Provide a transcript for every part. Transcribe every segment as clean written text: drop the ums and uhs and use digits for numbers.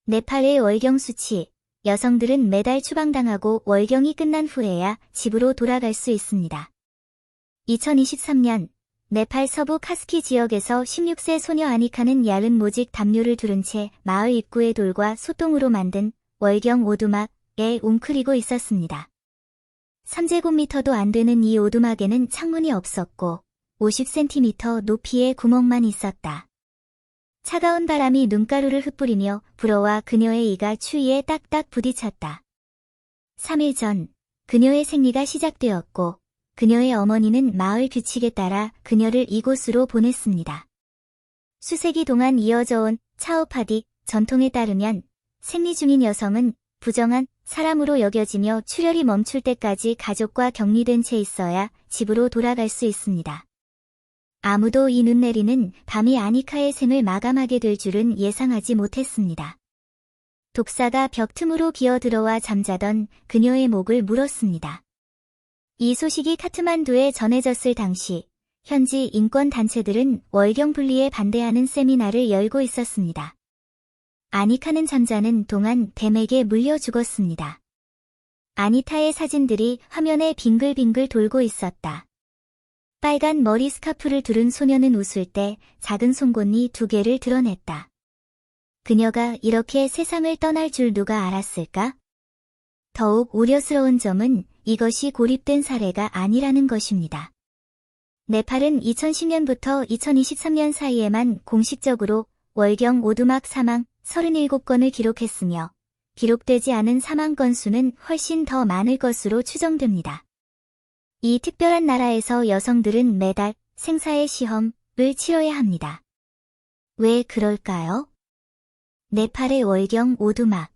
네팔의 월경 수치. 여성들은 매달 추방당하고 월경이 끝난 후에야 집으로 돌아갈 수 있습니다. 2023년 네팔 서부 카스키 지역에서 16세 소녀 아니카는 얇은 모직 담요를 두른 채 마을 입구의 돌과 소똥으로 만든 월경 오두막에 웅크리고 있었습니다. 3제곱미터도 안 되는 이 오두막에는 창문이 없었고 50cm 높이의 구멍만 있었다. 차가운 바람이 눈가루를 흩뿌리며 불어와 그녀의 이가 추위에 딱딱 부딪혔다. 3일 전 그녀의 생리가 시작되었고 그녀의 어머니는 마을 규칙에 따라 그녀를 이곳으로 보냈습니다. 수세기 동안 이어져 온 차오파디 전통에 따르면 생리 중인 여성은 부정한 사람으로 여겨지며 출혈이 멈출 때까지 가족과 격리된 채 있어야 집으로 돌아갈 수 있습니다. 아무도 이 눈 내리는 밤이 아니카의 생을 마감하게 될 줄은 예상하지 못했습니다. 독사가 벽 틈으로 기어들어와 잠자던 그녀의 목을 물었습니다. 이 소식이 카트만두에 전해졌을 당시 현지 인권단체들은 월경 분리에 반대하는 세미나를 열고 있었습니다. 아니카는 잠자는 동안 뱀에게 물려 죽었습니다. 아니타의 사진들이 화면에 빙글빙글 돌고 있었다. 빨간 머리 스카프를 두른 소녀는 웃을 때 작은 송곳니 2개를 드러냈다. 그녀가 이렇게 세상을 떠날 줄 누가 알았을까? 더욱 우려스러운 점은 이것이 고립된 사례가 아니라는 것입니다. 네팔은 2010년부터 2023년 사이에만 공식적으로 월경 오두막 사망 37건을 기록했으며 기록되지 않은 사망 건수는 훨씬 더 많을 것으로 추정됩니다. 이 특별한 나라에서 여성들은 매달 생사의 시험을 치러야 합니다. 왜 그럴까요? 네팔의 월경 오두막.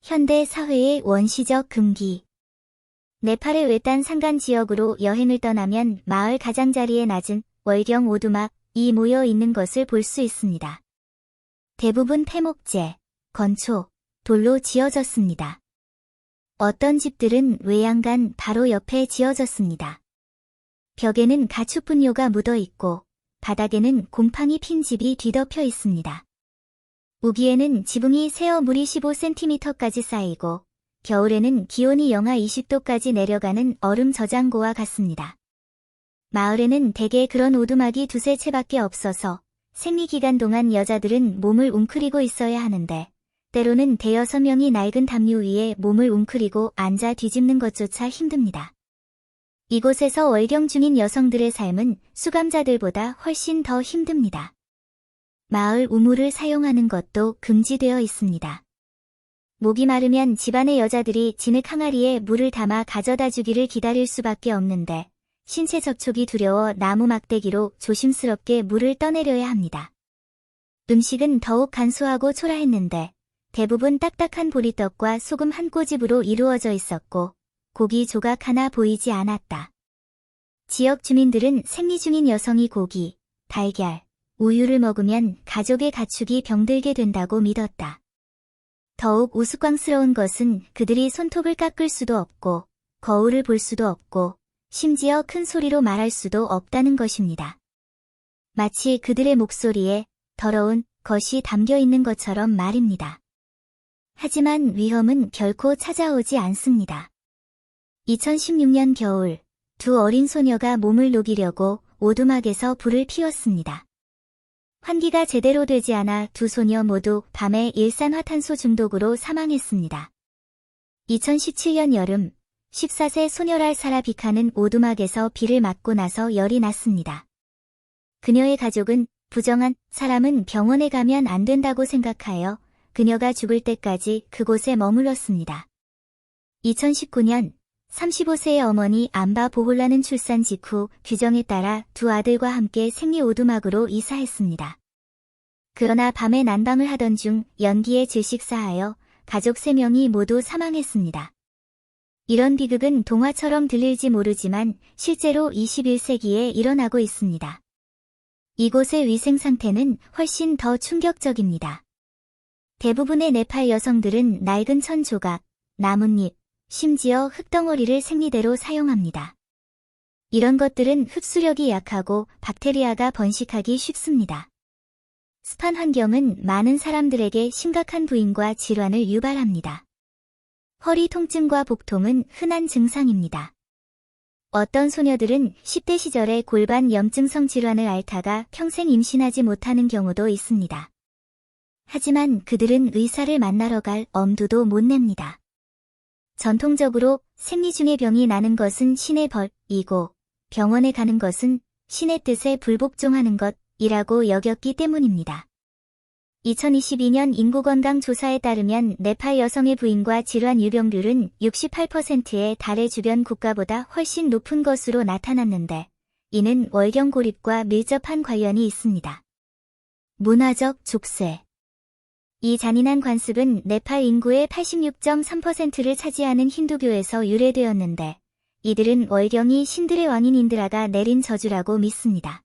현대 사회의 원시적 금기. 네팔의 외딴 산간 지역으로 여행을 떠나면 마을 가장자리에 낮은 월경 오두막이 모여 있는 것을 볼 수 있습니다. 대부분 패목재, 건초, 돌로 지어졌습니다. 어떤 집들은 외양간 바로 옆에 지어졌습니다. 벽에는 가축분뇨가 묻어 있고 바닥에는 곰팡이 핀 집이 뒤덮여 있습니다. 우기에는 지붕이 새어 물이 15cm까지 쌓이고 겨울에는 기온이 영하 20도까지 내려가는 얼음 저장고와 같습니다. 마을에는 대개 그런 오두막이 2~3채밖에 없어서 생리기간 동안 여자들은 몸을 웅크리고 있어야 하는데 때로는 5~6명이 낡은 담요 위에 몸을 웅크리고 앉아 뒤집는 것조차 힘듭니다. 이곳에서 월경 중인 여성들의 삶은 수감자들보다 훨씬 더 힘듭니다. 마을 우물을 사용하는 것도 금지되어 있습니다. 목이 마르면 집안의 여자들이 진흙 항아리에 물을 담아 가져다 주기를 기다릴 수밖에 없는데 신체 접촉이 두려워 나무 막대기로 조심스럽게 물을 떠내려야 합니다. 음식은 더욱 간소하고 초라했는데 대부분 딱딱한 보리떡과 소금 한 꼬집으로 이루어져 있었고 고기 조각 하나 보이지 않았다. 지역 주민들은 생리 중인 여성이 고기, 달걀, 우유를 먹으면 가족의 가축이 병들게 된다고 믿었다. 더욱 우스꽝스러운 것은 그들이 손톱을 깎을 수도 없고 거울을 볼 수도 없고 심지어 큰 소리로 말할 수도 없다는 것입니다. 마치 그들의 목소리에 더러운 것이 담겨 있는 것처럼 말입니다. 하지만 위험은 결코 찾아오지 않습니다. 2016년 겨울, 2 어린 소녀가 몸을 녹이려고 오두막에서 불을 피웠습니다. 환기가 제대로 되지 않아 2 소녀 모두 밤에 일산화탄소 중독으로 사망했습니다. 2017년 여름, 14세 소녀랄 사라 비카는 오두막에서 비를 맞고 나서 열이 났습니다. 그녀의 가족은 부정한 사람은 병원에 가면 안 된다고 생각하여 그녀가 죽을 때까지 그곳에 머물렀습니다. 2019년 35세의 어머니 암바 보홀라는 출산 직후 규정에 따라 2 아들과 함께 생리 오두막으로 이사했습니다. 그러나 밤에 난방을 하던 중 연기에 질식사하여 가족 3명이 모두 사망했습니다. 이런 비극은 동화처럼 들릴지 모르지만 실제로 21세기에 일어나고 있습니다. 이곳의 위생 상태는 훨씬 더 충격적입니다. 대부분의 네팔 여성들은 낡은 천 조각, 나뭇잎, 심지어 흙덩어리를 생리대로 사용합니다. 이런 것들은 흡수력이 약하고 박테리아가 번식하기 쉽습니다. 습한 환경은 많은 사람들에게 심각한 부인과 질환을 유발합니다. 허리 통증과 복통은 흔한 증상입니다. 어떤 소녀들은 10대 시절에 골반 염증성 질환을 앓다가 평생 임신하지 못하는 경우도 있습니다. 하지만 그들은 의사를 만나러 갈 엄두도 못 냅니다. 전통적으로 생리 중에 병이 나는 것은 신의 벌이고 병원에 가는 것은 신의 뜻에 불복종하는 것이라고 여겼기 때문입니다. 2022년 인구건강조사에 따르면 네팔 여성의 부인과 질환 유병률은 68%에 달해 주변 국가보다 훨씬 높은 것으로 나타났는데 이는 월경 고립과 밀접한 관련이 있습니다. 문화적 족쇄. 이 잔인한 관습은 네팔 인구의 86.3%를 차지하는 힌두교에서 유래되었는데 이들은 월경이 신들의 왕인 인드라가 내린 저주라고 믿습니다.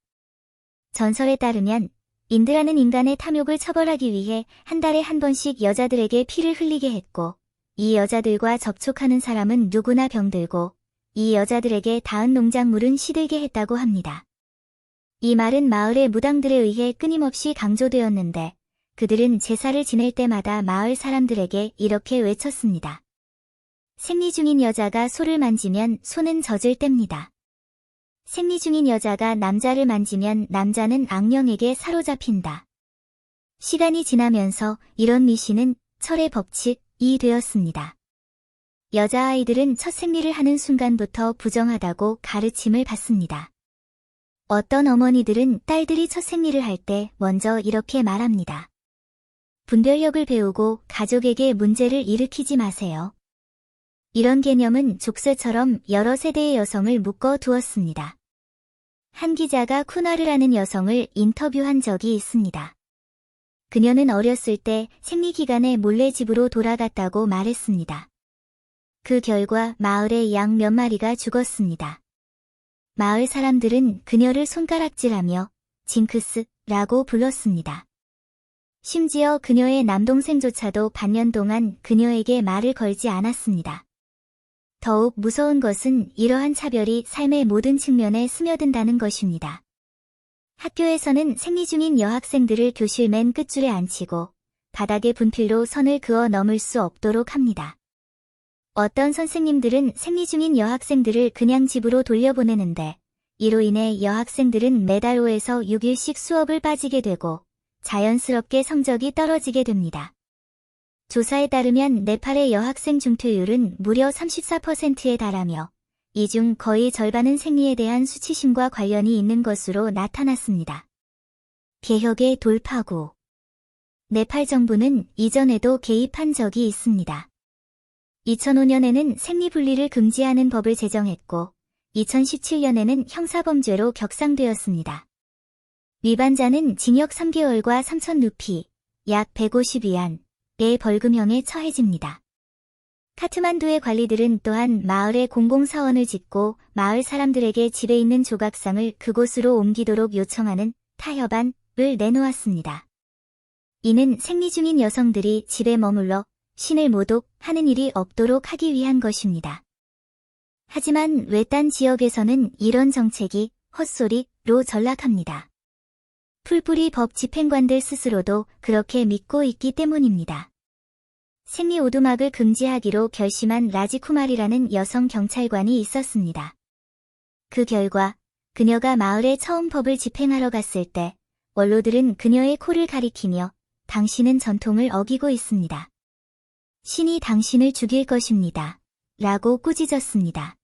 전설에 따르면 인드라는 인간의 탐욕을 처벌하기 위해 한 달에 한 번씩 여자들에게 피를 흘리게 했고 이 여자들과 접촉하는 사람은 누구나 병들고 이 여자들에게 닿은 농작물은 시들게 했다고 합니다. 이 말은 마을의 무당들에 의해 끊임없이 강조되었는데 그들은 제사를 지낼 때마다 마을 사람들에게 이렇게 외쳤습니다. 생리 중인 여자가 소를 만지면 소는 젖을 뗍니다. 생리 중인 여자가 남자를 만지면 남자는 악령에게 사로잡힌다. 시간이 지나면서 이런 미신은 철의 법칙이 되었습니다. 여자아이들은 첫 생리를 하는 순간부터 부정하다고 가르침을 받습니다. 어떤 어머니들은 딸들이 첫 생리를 할 때 먼저 이렇게 말합니다. 분별력을 배우고 가족에게 문제를 일으키지 마세요. 이런 개념은 족쇄처럼 여러 세대의 여성을 묶어 두었습니다. 한 기자가 쿠나르라는 여성을 인터뷰한 적이 있습니다. 그녀는 어렸을 때 생리 기간에 몰래 집으로 돌아갔다고 말했습니다. 그 결과 마을의 양 몇 마리가 죽었습니다. 마을 사람들은 그녀를 손가락질하며 징크스라고 불렀습니다. 심지어 그녀의 남동생조차도 반년 동안 그녀에게 말을 걸지 않았습니다. 더욱 무서운 것은 이러한 차별이 삶의 모든 측면에 스며든다는 것입니다. 학교에서는 생리 중인 여학생들을 교실 맨 끝줄에 앉히고 바닥에 분필로 선을 그어 넘을 수 없도록 합니다. 어떤 선생님들은 생리 중인 여학생들을 그냥 집으로 돌려보내는데 이로 인해 여학생들은 매달 5에서 6일씩 수업을 빠지게 되고 자연스럽게 성적이 떨어지게 됩니다. 조사에 따르면 네팔의 여학생 중퇴율은 무려 34%에 달하며 이 중 거의 절반은 생리에 대한 수치심과 관련이 있는 것으로 나타났습니다. 개혁의 돌파구. 네팔 정부는 이전에도 개입한 적이 있습니다. 2005년에는 생리 분리를 금지하는 법을 제정했고 2017년에는 형사범죄로 격상되었습니다. 위반자는 징역 3개월과 3,000루피, 약 150위안의 벌금형에 처해집니다. 카트만두의 관리들은 또한 마을에 공공사원을 짓고 마을 사람들에게 집에 있는 조각상을 그곳으로 옮기도록 요청하는 타협안을 내놓았습니다. 이는 생리 중인 여성들이 집에 머물러 신을 모독하는 일이 없도록 하기 위한 것입니다. 하지만 외딴 지역에서는 이런 정책이 헛소리로 전락합니다. 풀뿌리 법 집행관들 스스로도 그렇게 믿고 있기 때문입니다. 생리 오두막을 금지하기로 결심한 라지쿠말이라는 여성 경찰관이 있었습니다. 그 결과 그녀가 마을에 처음 법을 집행하러 갔을 때 원로들은 그녀의 코를 가리키며 당신은 전통을 어기고 있습니다. 신이 당신을 죽일 것입니다. 라고 꾸짖었습니다.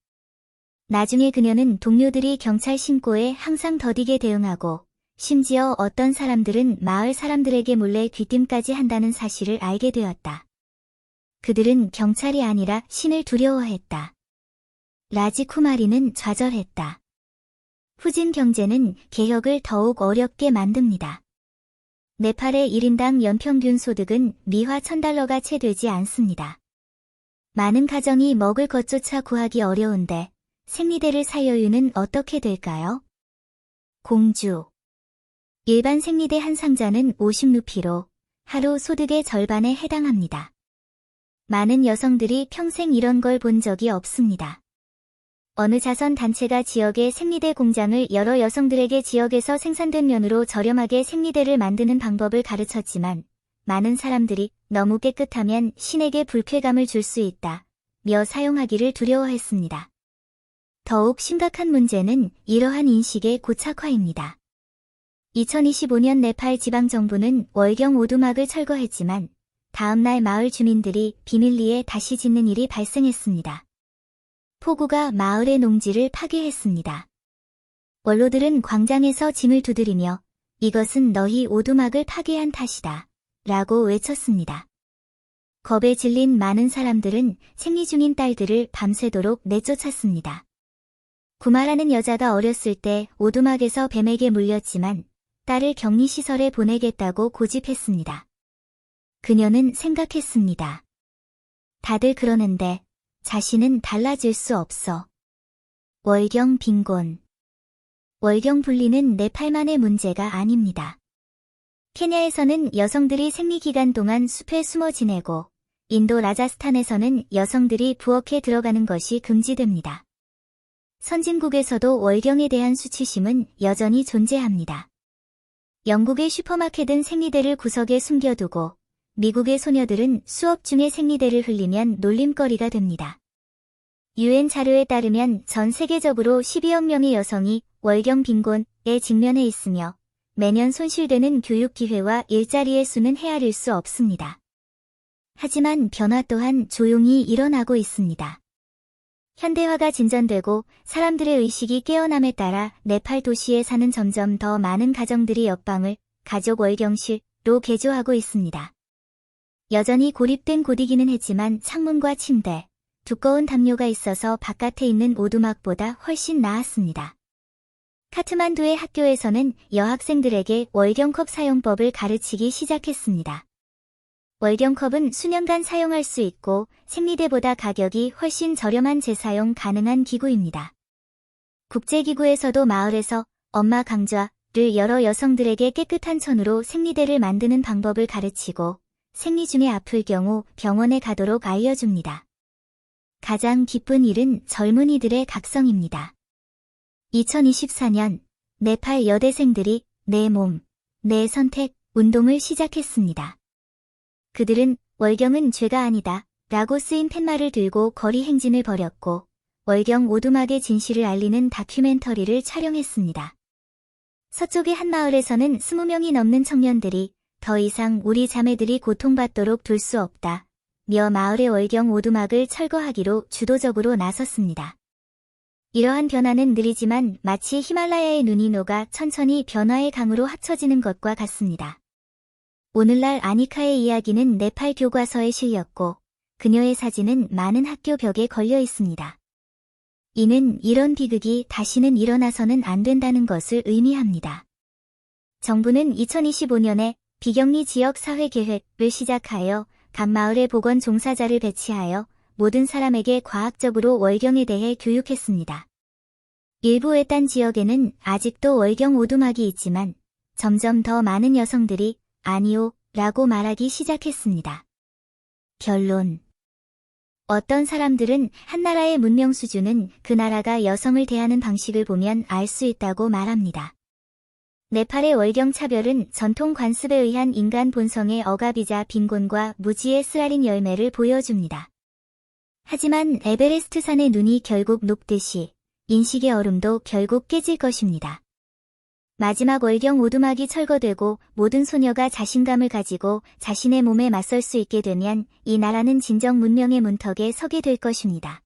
나중에 그녀는 동료들이 경찰 신고에 항상 더디게 대응하고 심지어 어떤 사람들은 마을 사람들에게 몰래 귀띔까지 한다는 사실을 알게 되었다. 그들은 경찰이 아니라 신을 두려워했다. 라지쿠마리는 좌절했다. 후진 경제는 개혁을 더욱 어렵게 만듭니다. 네팔의 1인당 연평균 소득은 미화 1,000달러가 채 되지 않습니다. 많은 가정이 먹을 것조차 구하기 어려운데 생리대를 살 여유는 어떻게 될까요? 공주. 일반 생리대 한 상자는 50루피로 하루 소득의 절반에 해당합니다. 많은 여성들이 평생 이런 걸 본 적이 없습니다. 어느 자선단체가 지역의 생리대 공장을 열어 여성들에게 지역에서 생산된 면으로 저렴하게 생리대를 만드는 방법을 가르쳤지만 많은 사람들이 너무 깨끗하면 신에게 불쾌감을 줄 수 있다 며 사용하기를 두려워했습니다. 더욱 심각한 문제는 이러한 인식의 고착화입니다. 2025년 네팔 지방정부는 월경 오두막을 철거했지만 다음날 마을 주민들이 비밀리에 다시 짓는 일이 발생했습니다. 폭우가 마을의 농지를 파괴했습니다. 원로들은 광장에서 짐을 두드리며 이것은 너희 오두막을 파괴한 탓이다 라고 외쳤습니다. 겁에 질린 많은 사람들은 생리 중인 딸들을 밤새도록 내쫓았습니다. 구마라는 여자가 어렸을 때 오두막에서 뱀에게 물렸지만 딸을 격리시설에 보내겠다고 고집했습니다. 그녀는 생각했습니다. 다들 그러는데 자신은 달라질 수 없어. 월경 빈곤. 월경 분리는 네팔만의 문제가 아닙니다. 케냐에서는 여성들이 생리기간 동안 숲에 숨어 지내고 인도 라자스탄에서는 여성들이 부엌에 들어가는 것이 금지됩니다. 선진국에서도 월경에 대한 수치심은 여전히 존재합니다. 영국의 슈퍼마켓은 생리대를 구석에 숨겨두고 미국의 소녀들은 수업 중에 생리대를 흘리면 놀림거리가 됩니다. UN 자료에 따르면 전 세계적으로 12억 명의 여성이 월경 빈곤에 직면해 있으며 매년 손실되는 교육 기회와 일자리의 수는 헤아릴 수 없습니다. 하지만 변화 또한 조용히 일어나고 있습니다. 현대화가 진전되고 사람들의 의식이 깨어남에 따라 네팔 도시에 사는 점점 더 많은 가정들이 옆방을 가족 월경실로 개조하고 있습니다. 여전히 고립된 곳이기는 했지만 창문과 침대, 두꺼운 담요가 있어서 바깥에 있는 오두막보다 훨씬 나았습니다. 카트만두의 학교에서는 여학생들에게 월경컵 사용법을 가르치기 시작했습니다. 월경컵은 수년간 사용할 수 있고 생리대보다 가격이 훨씬 저렴한 재사용 가능한 기구입니다. 국제기구에서도 마을에서 엄마 강좌를 열어 여성들에게 깨끗한 천으로 생리대를 만드는 방법을 가르치고 생리 중에 아플 경우 병원에 가도록 알려줍니다. 가장 기쁜 일은 젊은이들의 각성입니다. 2024년 네팔 여대생들이 내 몸, 내 선택 운동을 시작했습니다. 그들은 월경은 죄가 아니다 라고 쓰인 팻말을 들고 거리 행진을 벌였고 월경 오두막의 진실을 알리는 다큐멘터리를 촬영했습니다. 서쪽의 한 마을에서는 20명이 넘는 청년들이 더 이상 우리 자매들이 고통받도록 둘 수 없다 며 마을의 월경 오두막을 철거하기로 주도적으로 나섰습니다. 이러한 변화는 느리지만 마치 히말라야의 눈이 녹아 천천히 변화의 강으로 합쳐지는 것과 같습니다. 오늘날 아니카의 이야기는 네팔 교과서에 실렸고 그녀의 사진은 많은 학교 벽에 걸려 있습니다. 이는 이런 비극이 다시는 일어나서는 안 된다는 것을 의미합니다. 정부는 2025년에 비격리 지역 사회 계획을 시작하여 각 마을에 보건 종사자를 배치하여 모든 사람에게 과학적으로 월경에 대해 교육했습니다. 일부 외딴 지역에는 아직도 월경 오두막이 있지만 점점 더 많은 여성들이 아니요 라고 말하기 시작했습니다. 결론. 어떤 사람들은 한 나라의 문명 수준은 그 나라가 여성을 대하는 방식을 보면 알 수 있다고 말합니다. 네팔의 월경 차별은 전통 관습에 의한 인간 본성의 억압이자 빈곤과 무지의 쓰라린 열매를 보여줍니다. 하지만 에베레스트 산의 눈이 결국 녹듯이 인식의 얼음도 결국 깨질 것입니다. 마지막 월경 오두막이 철거되고 모든 소녀가 자신감을 가지고 자신의 몸에 맞설 수 있게 되면 이 나라는 진정 문명의 문턱에 서게 될 것입니다.